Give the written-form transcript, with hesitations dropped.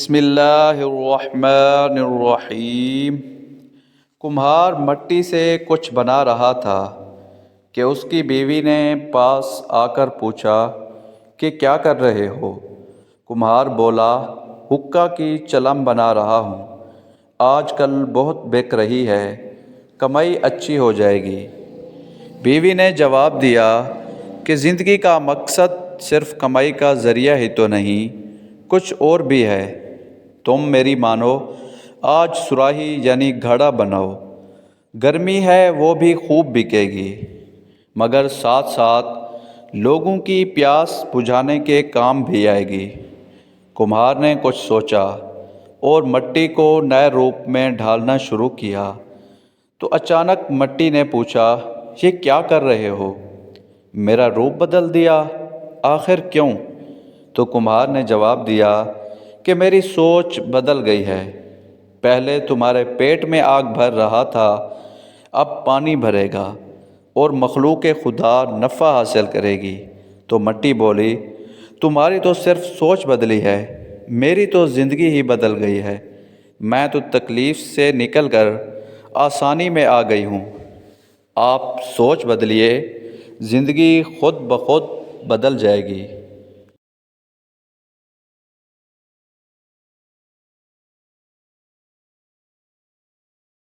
بسم اللہ الرحمن الرحیم۔ کمہار مٹی سے کچھ بنا رہا تھا کہ اس کی بیوی نے پاس آ کر پوچھا کہ کیا کر رہے ہو؟ کمہار بولا، حقہ کی چلم بنا رہا ہوں، آج کل بہت بک رہی ہے، کمائی اچھی ہو جائے گی۔ بیوی نے جواب دیا کہ زندگی کا مقصد صرف کمائی کا ذریعہ ہی تو نہیں، کچھ اور بھی ہے۔ تم میری مانو، آج صراحی یعنی گھڑا بناؤ، گرمی ہے وہ بھی خوب بکے گی، مگر ساتھ ساتھ لوگوں کی پیاس بجھانے کے کام بھی آئے گی۔ کمہار نے کچھ سوچا اور مٹی کو نئے روپ میں ڈھالنا شروع کیا تو اچانک مٹی نے پوچھا، یہ کیا کر رہے ہو؟ میرا روپ بدل دیا، آخر کیوں؟ تو کمہار نے جواب دیا کہ میری سوچ بدل گئی ہے، پہلے تمہارے پیٹ میں آگ بھر رہا تھا، اب پانی بھرے گا اور مخلوق خدا نفع حاصل کرے گی۔ تو مٹی بولی، تمہاری تو صرف سوچ بدلی ہے، میری تو زندگی ہی بدل گئی ہے، میں تو تکلیف سے نکل کر آسانی میں آ گئی ہوں۔ آپ سوچ بدلیے، زندگی خود بخود بدل جائے گی۔